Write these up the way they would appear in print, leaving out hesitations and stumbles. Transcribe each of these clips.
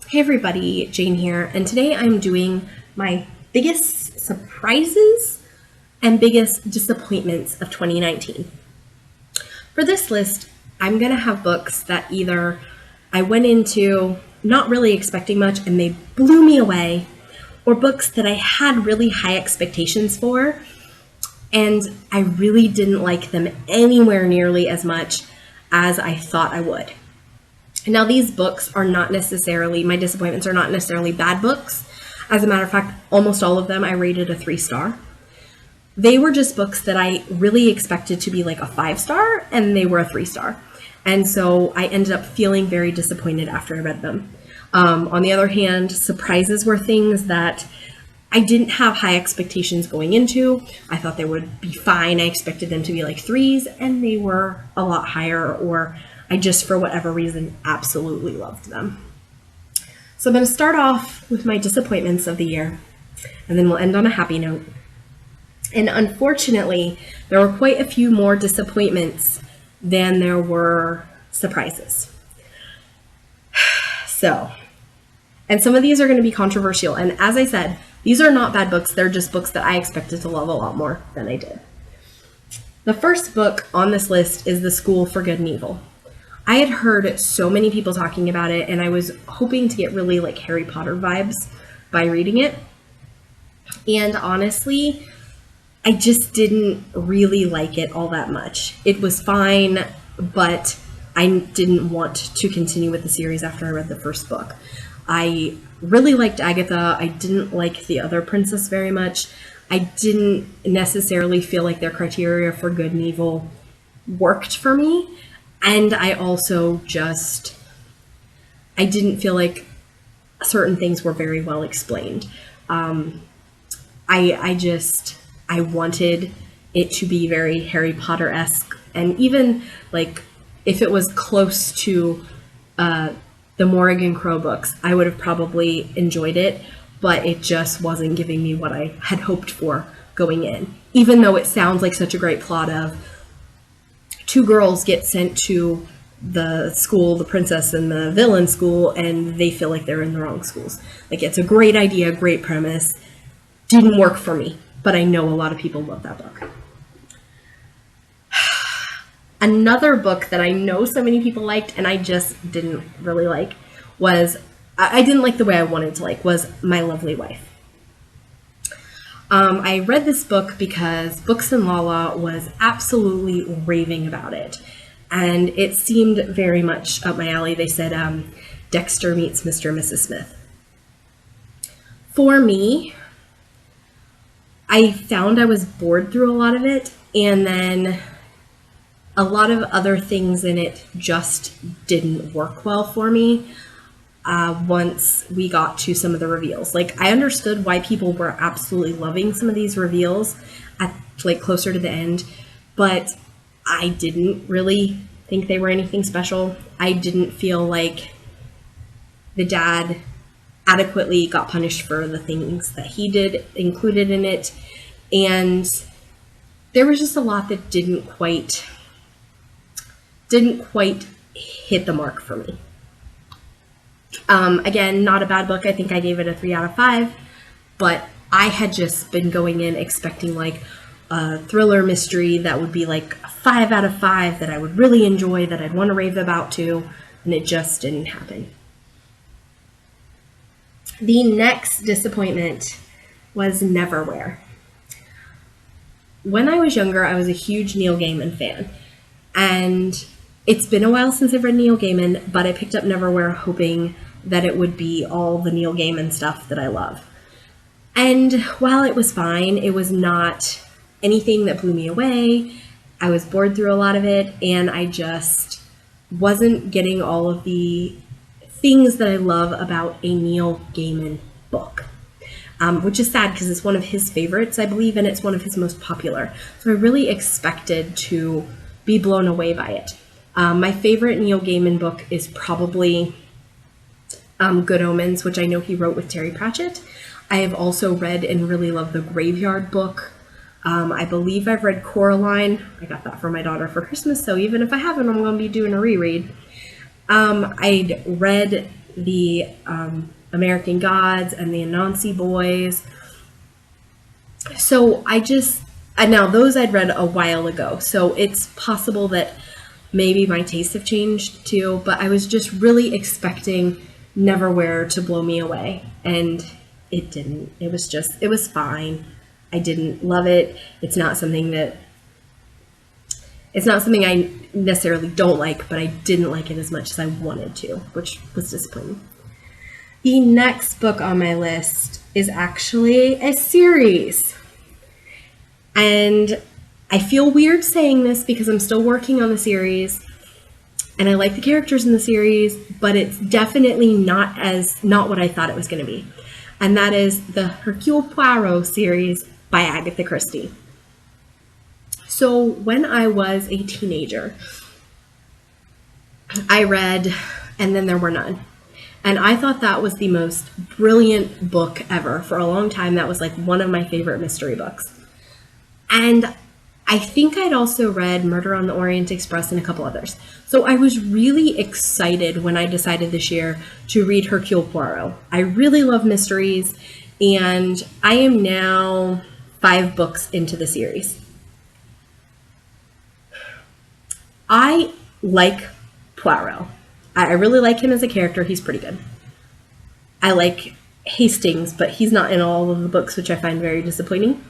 Hey everybody, Jane here, and today I'm doing my biggest surprises and biggest disappointments of 2019. For this list, I'm going to have books that either I went into not really expecting much and they blew me away, or books that I had really high expectations for and I really didn't like them anywhere nearly as much as I thought I would. Now, these books are not necessarily, my disappointments are not necessarily bad books. As a matter of fact, almost all of them I rated a 3-star. They were just books that I really expected to be like a 5-star, and they were a 3-star. And so I ended up feeling very disappointed after I read them. On the other hand, surprises were things that I didn't have high expectations going into. I thought they would be fine. I expected them to be like 3s, and they were a lot higher, or I just, for whatever reason, absolutely loved them. So I'm going to start off with my disappointments of the year, and then we'll end on a happy note. And unfortunately, there were quite a few more disappointments than there were surprises. And some of these are going to be controversial. And as I said, these are not bad books. They're just books that I expected to love a lot more than I did. The first book on this list is The School for Good and Evil. I had heard so many people talking about it, and I was hoping to get really like Harry Potter vibes by reading it. And honestly, I just didn't really like it all that much. It was fine, but I didn't want to continue with the series after I read the first book. I really liked Agatha. I didn't like the other princess very much. I didn't necessarily feel like their criteria for good and evil worked for me. And I also I didn't feel like certain things were very well explained. I wanted it to be very Harry Potter-esque, and even like if it was close to the Morrigan Crow books, I would have probably enjoyed it, but it just wasn't giving me what I had hoped for going in. Even though it sounds like such a great plot of 2 girls get sent to the school, the princess and the villain school, and they feel like they're in the wrong schools. Like, it's a great idea, great premise. Didn't work for me, but I know a lot of people love that book. Another book that I know so many people liked and I just didn't really like I didn't like the way I wanted to like, was My Lovely Wife. I read this book because Books and Lala was absolutely raving about it. And it seemed very much up my alley. They said Dexter meets Mr. and Mrs. Smith. For me, I found I was bored through a lot of it, and then a lot of other things in it just didn't work well for me once we got to some of the reveals. Like, I understood why people were absolutely loving some of these reveals at like closer to the end, but I didn't really think they were anything special. I didn't feel like the dad adequately got punished for the things that he did included in it, and there was just a lot that didn't quite hit the mark for me. Again, not a bad book. I think I gave it a 3 out of 5, but I had just been going in expecting like a thriller mystery that would be like a 5 out of 5 that I would really enjoy, that I'd want to rave about too, and it just didn't happen. The next disappointment was Neverwhere. When I was younger, I was a huge Neil Gaiman fan, and it's been a while since I've read Neil Gaiman, but I picked up Neverwhere hoping that it would be all the Neil Gaiman stuff that I love. And while it was fine, it was not anything that blew me away. I was bored through a lot of it, and I just wasn't getting all of the things that I love about a Neil Gaiman book. Which is sad because it's one of his favorites, I believe, and it's one of his most popular. So I really expected to be blown away by it. My favorite Neil Gaiman book is probably Good Omens, which I know he wrote with Terry Pratchett. I have also read and really love the Graveyard book. I believe I've read Coraline. I got that for my daughter for Christmas, so even if I haven't, I'm going to be doing a reread. I'd read the American Gods and the Anansi Boys. So and now those I'd read a while ago, so it's possible that maybe my tastes have changed too, but I was just really expecting Neverwhere to blow me away, and it didn't. It was fine. I didn't love it. It's not something I necessarily don't like, but I didn't like it as much as I wanted to, which was disappointing. The next book on my list is actually a series. And I feel weird saying this because I'm still working on the series and I like the characters in the series, but it's definitely not what I thought it was going to be. And that is the Hercule Poirot series by Agatha Christie. So when I was a teenager, I read And Then There Were None. And I thought that was the most brilliant book ever. For a long time, that was like one of my favorite mystery books. And I think I'd also read Murder on the Orient Express and a couple others. So I was really excited when I decided this year to read Hercule Poirot. I really love mysteries, and I am now 5 books into the series. I like Poirot. I really like him as a character. He's pretty good. I like Hastings, but he's not in all of the books, which I find very disappointing.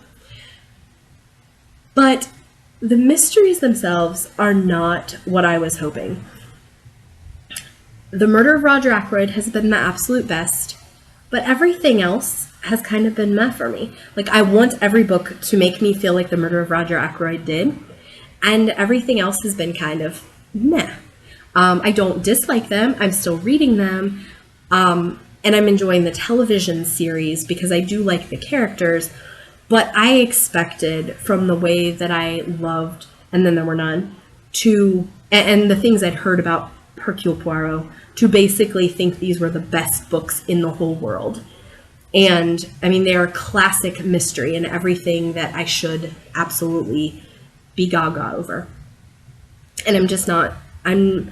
But the mysteries themselves are not what I was hoping. The Murder of Roger Ackroyd has been the absolute best, but everything else has kind of been meh for me. Like, I want every book to make me feel like The Murder of Roger Ackroyd did, and everything else has been kind of meh. I don't dislike them. I'm still reading them, and I'm enjoying the television series because I do like the characters. But I expected, from the way that I loved And Then There Were None, and the things I'd heard about Hercule Poirot, to basically think these were the best books in the whole world. And, I mean, they are classic mystery and everything that I should absolutely be gaga over. And I'm just not, I'm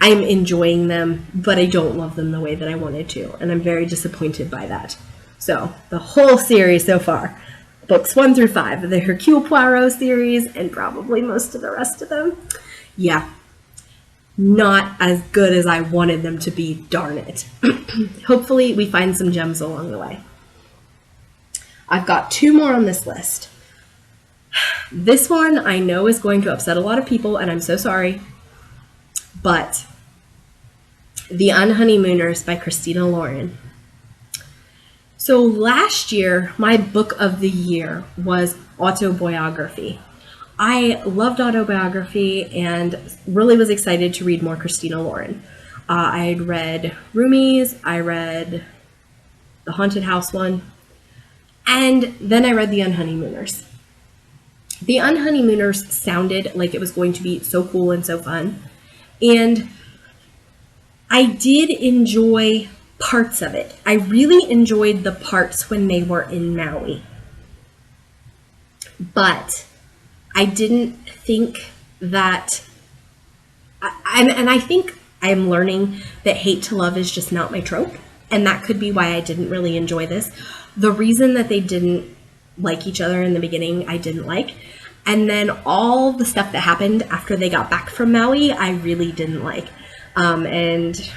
enjoying them, but I don't love them the way that I wanted to. And I'm very disappointed by that. So, the whole series so far, books 1 through 5 of the Hercule Poirot series, and probably most of the rest of them, yeah, not as good as I wanted them to be, darn it. Hopefully we find some gems along the way. I've got 2 more on this list. This one I know is going to upset a lot of people, and I'm so sorry, but The Unhoneymooners by Christina Lauren. So last year, my book of the year was autobiography. I loved autobiography and really was excited to read more Christina Lauren. I had read Roomies, I read the Haunted House one, and then I read The Unhoneymooners. The Unhoneymooners sounded like it was going to be so cool and so fun, and I did enjoy parts of it. I really enjoyed the parts when they were in Maui. But I didn't think that, and I think I'm learning that hate to love is just not my trope, and that could be why I didn't really enjoy this. The reason that they didn't like each other in the beginning, I didn't like, and then all the stuff that happened after they got back from Maui, I really didn't like, and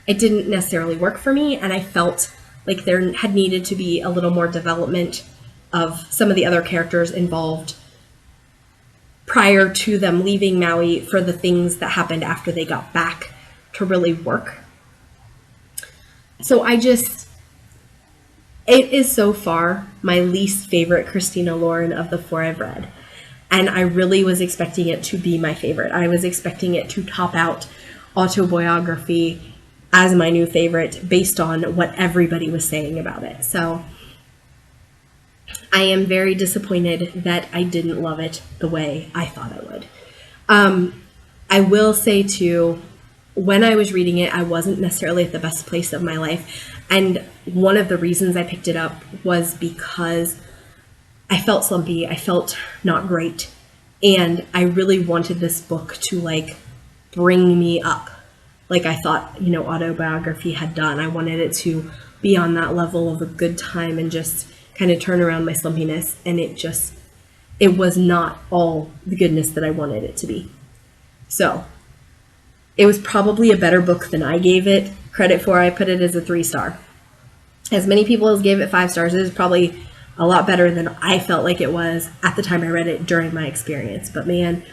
it didn't necessarily work for me, and I felt like there had needed to be a little more development of some of the other characters involved prior to them leaving Maui for the things that happened after they got back to really work. So it is so far my least favorite Christina Lauren of the 4 I've read, and I really was expecting it to be my favorite. I was expecting it to top out autobiography as my new favorite based on what everybody was saying about it. So I am very disappointed that I didn't love it the way I thought I would. I will say too, when I was reading it, I wasn't necessarily at the best place of my life. And one of the reasons I picked it up was because I felt slumpy. I felt not great. And I really wanted this book to like bring me up. like I thought, autobiography had done. I wanted it to be on that level of a good time and just kind of turn around my slumpiness. And it was not all the goodness that I wanted it to be. So it was probably a better book than I gave it credit for. I put it as a 3-star. As many people as gave it 5 stars, it is probably a lot better than I felt like it was at the time I read it during my experience. But man,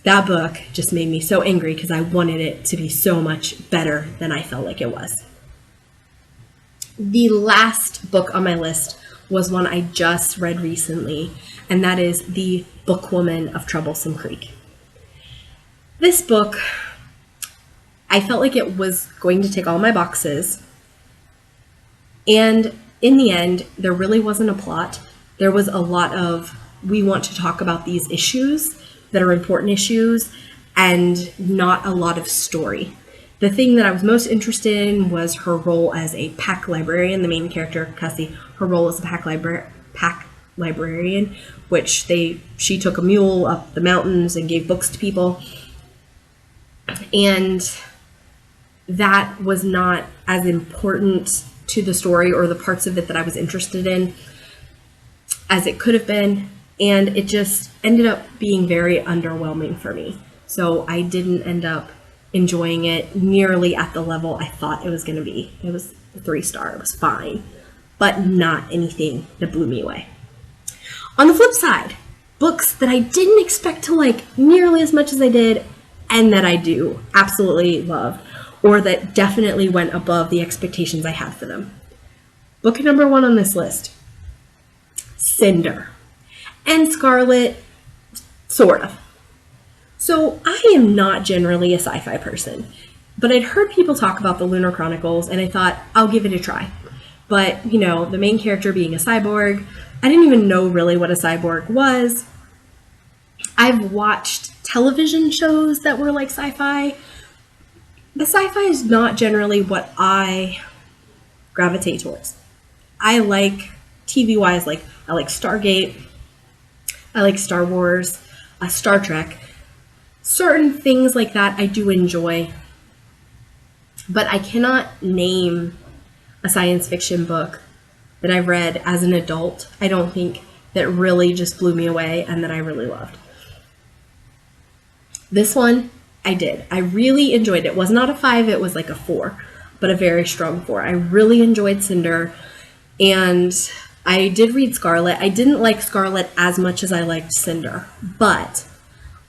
that book just made me so angry because I wanted it to be so much better than I felt like it was. The last book on my list was one I just read recently, and that is The Bookwoman of Troublesome Creek. This book, I felt like it was going to tick all my boxes, and in the end, there really wasn't a plot. There was a lot of, we want to talk about these issues that are important issues, and not a lot of story. The thing that I was most interested in was her role as a pack librarian. The main character, Cassie, her role as a pack librarian, which she took a mule up the mountains and gave books to people. And that was not as important to the story or the parts of it that I was interested in as it could have been. And it just ended up being very underwhelming for me. So I didn't end up enjoying it nearly at the level I thought it was going to be. It was a 3-star. It was fine, but not anything that blew me away. On the flip side, books that I didn't expect to like nearly as much as I did, and that I do absolutely love, or that definitely went above the expectations I had for them. Book number 1 on this list, Cinder. And Scarlet, sort of. So I am not generally a sci-fi person, but I'd heard people talk about the Lunar Chronicles, and I thought, I'll give it a try. But, the main character being a cyborg, I didn't even know really what a cyborg was. I've watched television shows that were like sci-fi. The sci-fi is not generally what I gravitate towards. I like, TV-wise, I like Stargate, I like Star Wars, Star Trek. Certain things like that I do enjoy, but I cannot name a science fiction book that I've read as an adult, I don't think, that really just blew me away and that I really loved. This one, I did. I really enjoyed it. It was not a 5, it was like a 4, but a very strong 4. I really enjoyed Cinder, and I did read Scarlet. I didn't like Scarlet as much as I liked Cinder, but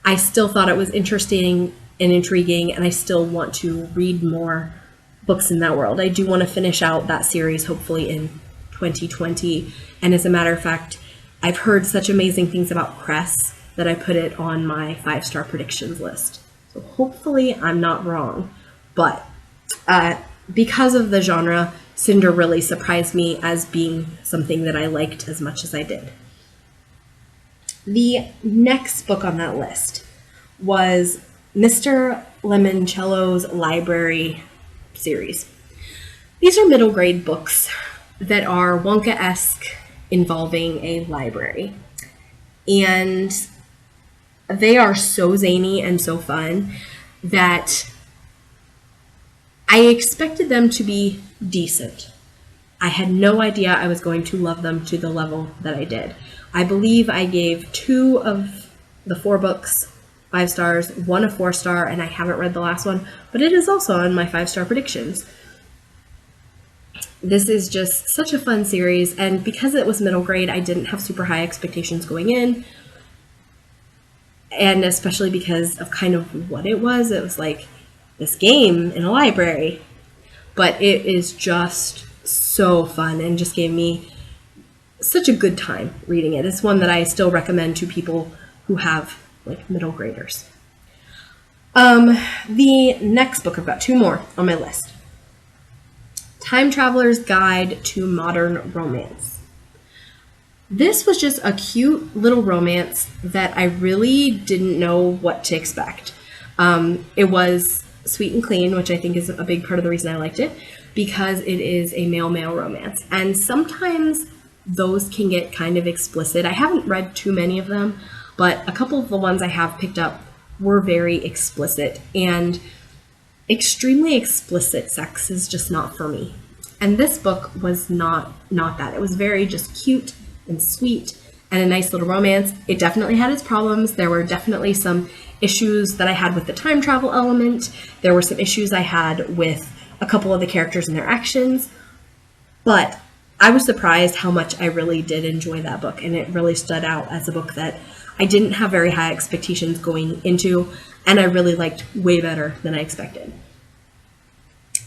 I still thought it was interesting and intriguing, and I still want to read more books in that world. I do want to finish out that series, hopefully in 2020, and as a matter of fact, I've heard such amazing things about Cress that I put it on my 5-star predictions list. So hopefully I'm not wrong, but because of the genre, Cinder really surprised me as being something that I liked as much as I did. The next book on that list was Mr. Lemoncello's Library series. These are middle grade books that are Wonka-esque, involving a library. And they are so zany and so fun that I expected them to be decent. I had no idea I was going to love them to the level that I did. I believe I gave 2 of the 4 books 5 stars, 1 a 4-star, and I haven't read the last one, but it is also on my 5-star predictions. This is just such a fun series, and because it was middle grade, I didn't have super high expectations going in, and especially because of kind of what it was like this game in a library, but it is just so fun and just gave me such a good time reading it. It's one that I still recommend to people who have like middle graders. The next book, I've got 2 more on my list. Time Traveler's Guide to Modern Romance. This was just a cute little romance that I really didn't know what to expect. It was sweet and clean, which I think is a big part of the reason I liked it, because it is a male-male romance. And sometimes those can get kind of explicit. I haven't read too many of them, but a couple of the ones I have picked up were very explicit. And extremely explicit sex is just not for me. And this book was not that. It was very just cute and sweet and a nice little romance. It definitely had its problems. There were definitely some issues that I had with the time travel element. There were some issues I had with a couple of the characters and their actions. But I was surprised how much I really did enjoy that book, and it really stood out as a book that I didn't have very high expectations going into, and I really liked way better than I expected.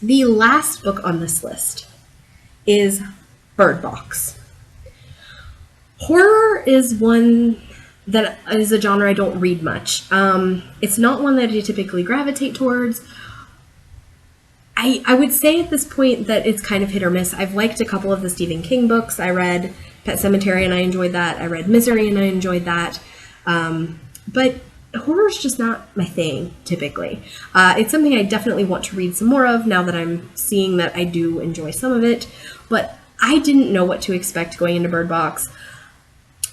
The last book on this list is Bird Box. Horror is one that is a genre I don't read much. It's not one that I typically gravitate towards. I would say at this point that it's kind of hit or miss. I've liked a couple of the Stephen King books. I read Pet Sematary and I enjoyed that. I read Misery and I enjoyed that. But horror is just not my thing, typically. It's something I definitely want to read some more of now that I'm seeing that I do enjoy some of it. But I didn't know what to expect going into Bird Box.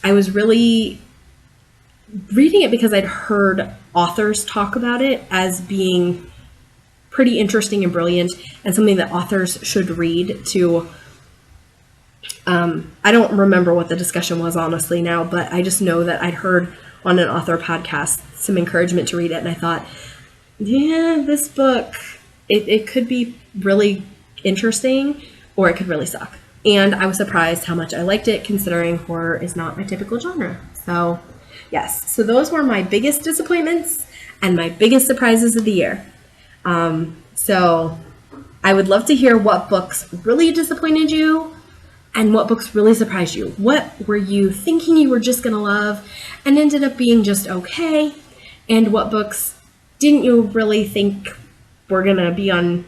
I was really reading it because I'd heard authors talk about it as being pretty interesting and brilliant and something that authors should read to. I don't remember what the discussion was honestly now, but I just know that I'd heard on an author podcast some encouragement to read it, and I thought, yeah, this book, it could be really interesting or it could really suck. And I was surprised how much I liked it, considering horror is not my typical genre. So yes, so those were my biggest disappointments and my biggest surprises of the year. So I would love to hear what books really disappointed you and what books really surprised you. What were you thinking you were just going to love and ended up being just okay? And what books didn't you really think were going to be on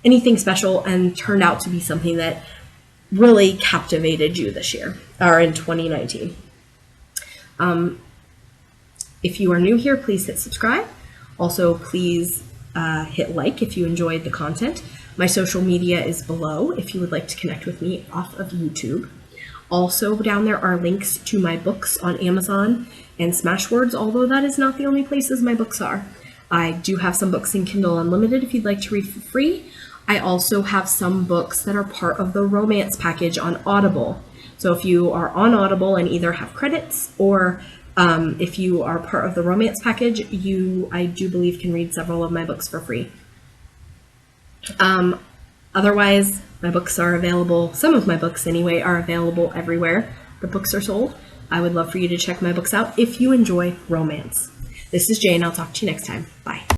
anything special and turned out to be something that really captivated you this year or in 2019? If you are new here, please hit subscribe. Also, please hit like if you enjoyed the content. My social media is below if you would like to connect with me off of YouTube. Also, down there are links to my books on Amazon and Smashwords, although that is not the only places my books are. I do have some books in Kindle Unlimited if you'd like to read for free. I also have some books that are part of the romance package on Audible. So if you are on Audible and either have credits or if you are part of the romance package, I do believe, can read several of my books for free. Otherwise, my books are available, some of my books anyway, are available everywhere the books are sold. I would love for you to check my books out if you enjoy romance. This is Jane. I'll talk to you next time. Bye.